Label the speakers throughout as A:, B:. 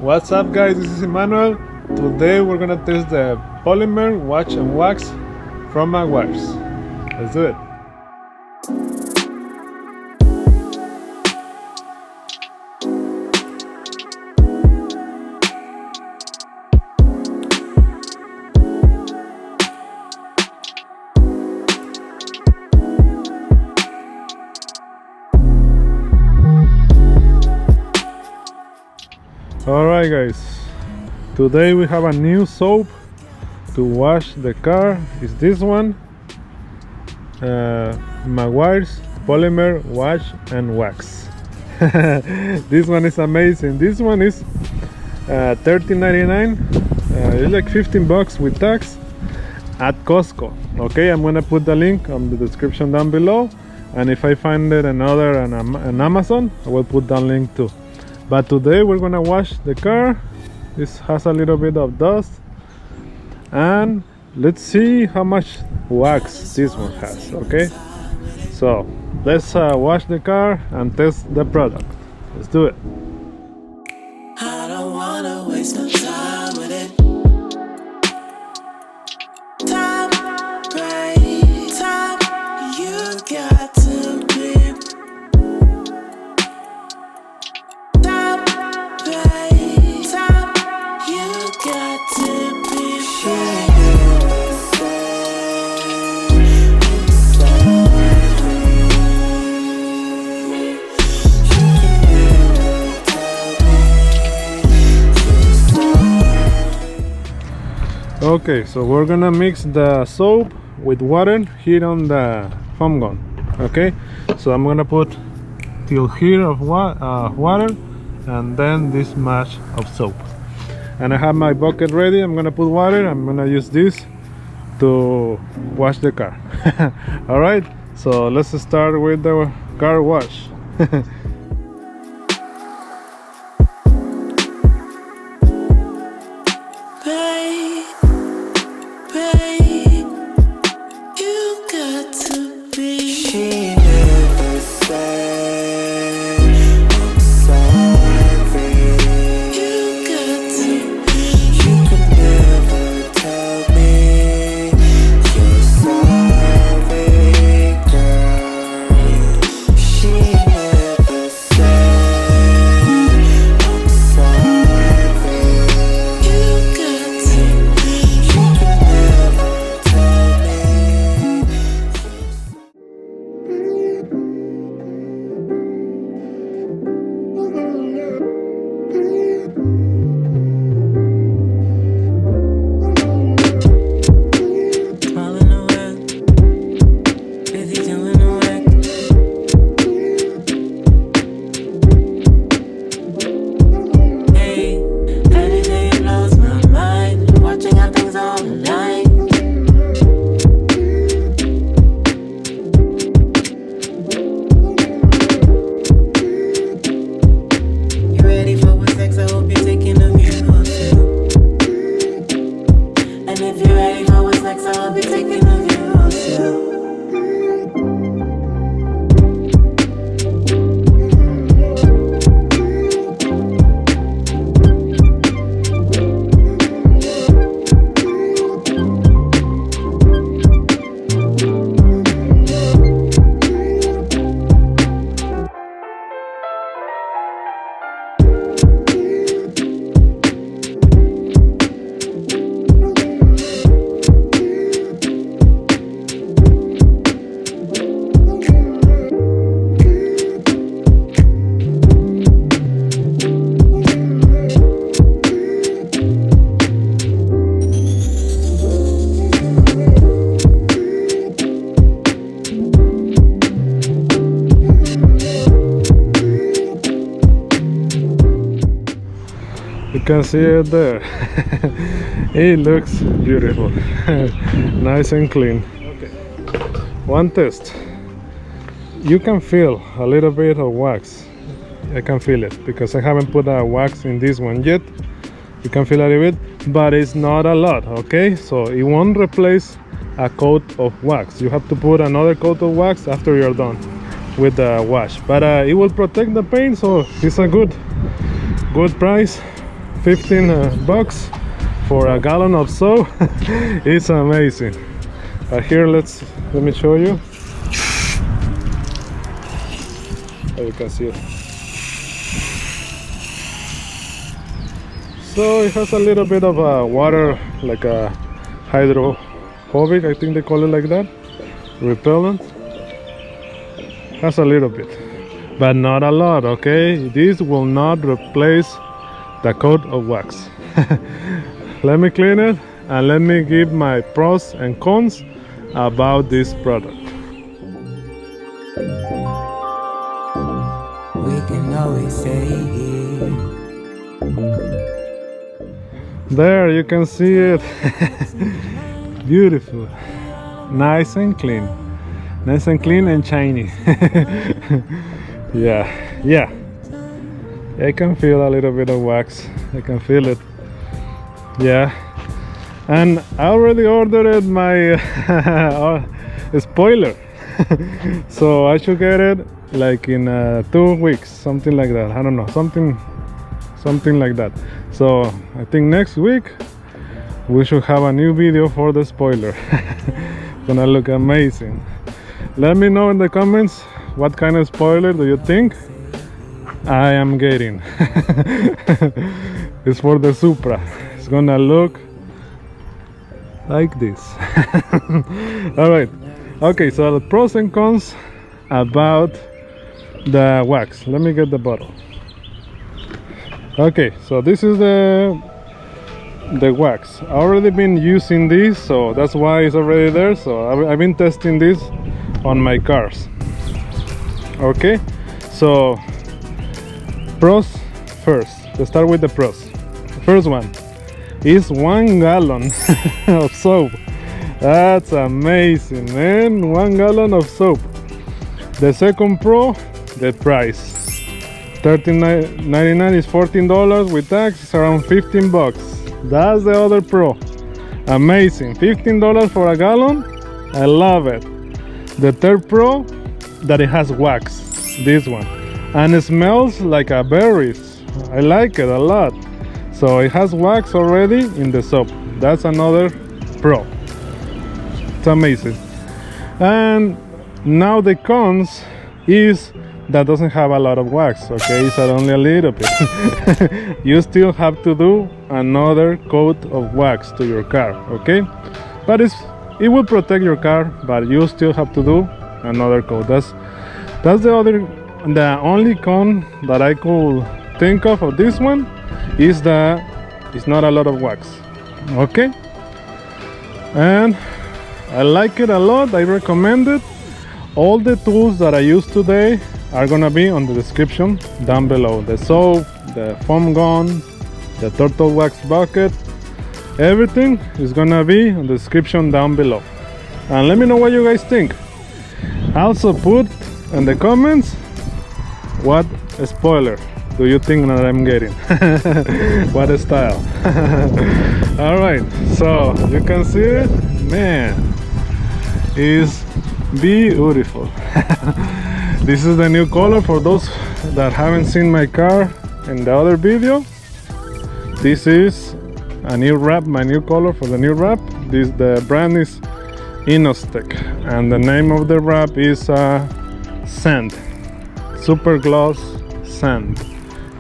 A: What's up guys, this is Emmanuel. Today we're gonna test the polymer wash and wax from Meguiars. Let's do it. Alright guys, today we have a new soap to wash the car. It's this one, Meguiars Polymer Wash and Wax. This one is amazing. This one is $13.99. It's like 15 bucks with tax at Costco. Okay, I'm gonna put the link on the description down below, and if I find it another on Amazon, I will put that link too. But today we're gonna wash the car. This has a little bit of dust, and let's see how much wax this one has. Okay, so let's wash the car and test the product. Let's do it.
B: I don't wanna waste no time with it. Time, right, time, you got to be. Time, right, time, you got to be.
A: Okay, so we're gonna mix the soap with water here on the foam gun. Okay, so I'm gonna put till here of water and then this much of soap, and I have my bucket ready. I'm gonna put water. I'm gonna use this to wash the car. All right, so let's start with the car wash. You can see it there. It looks beautiful. Nice and clean. Okay. One test. You can feel a little bit of wax. I can feel it because I haven't put a wax in this one yet. You can feel a little bit, but it's not a lot. Okay, so it won't replace a coat of wax. You have to put another coat of wax after you're done with the wash, but it will protect the paint, so it's a good price 15 bucks for a gallon of soap. It's amazing. Here, let me show you. Oh, you can see it. So it has a little bit of water, like a hydrophobic, I think they call it like that, repellent. Has a little bit, but not a lot. Okay, this will not replace the coat of wax. Let me clean it and let me give my pros and cons about this product.
B: We can always say it.
A: There, you can see it. Beautiful, nice and clean and shiny. yeah, I can feel a little bit of wax. I can feel it. Yeah, and I already ordered my spoiler. So I should get it like in 2 weeks, something like that. I don't know, something like that. So I think next week we should have a new video for the spoiler. Gonna look amazing. Let me know in the comments what kind of spoiler do you think I am getting. It's for the Supra. It's gonna look like this. All right, okay, so the pros and cons about the wax. Let me get the bottle. Okay, so this is the wax. I already been using this, so that's why it's already there. So I've been testing this on my cars. Okay, so pros first. Let's start with the pros. First one is 1 gallon of soap. That's amazing, man. 1 gallon of soap. The second pro, the price. $13.99 is $14 with tax. It's around 15 bucks. That's the other pro. Amazing, $15 for a gallon. I love it. The third pro, that it has wax, this one, and it smells like a berries. I like it a lot. So it has wax already in the soap. That's another pro. It's amazing. And now the cons is that doesn't have a lot of wax. Okay, it's only a little bit. You still have to do another coat of wax to your car. Okay, but it will protect your car, but you still have to do another coat. That's the only con that I could think of this one, is that it's not a lot of wax. Okay, and I like it a lot. I recommend it. All the tools that I use today are gonna be on the description down below. The soap, the foam gun, the turtle wax bucket, everything is gonna be on the description down below. And let me know what you guys think. Also put in the comments what spoiler do you think that I'm getting. What style. All right, so you can see it, man, is beautiful. This is the new color for those that haven't seen my car in the other video. This is a new wrap, my new color for the new wrap. The brand is Inostec, and the name of the wrap is Sand, Super Gloss Sand.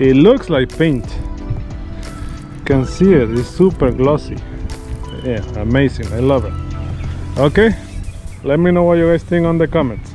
A: It looks like paint. You can see it, it's super glossy. Yeah, amazing, I love it. Okay, let me know what you guys think on the comments.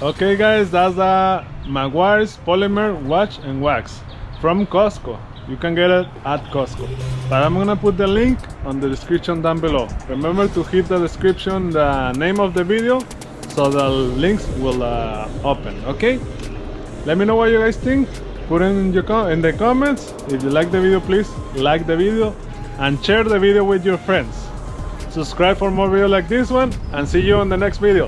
A: Okay guys, that's the Meguiars Polymer Wash and Wax from Costco. You can get it at Costco. But I'm gonna put the link on the description down below. Remember to hit the description, the name of the video, so the links will open, okay? Let me know what you guys think. Put it in the comments. If you like the video, please like the video and share the video with your friends. Subscribe for more videos like this one, and see you on the next video.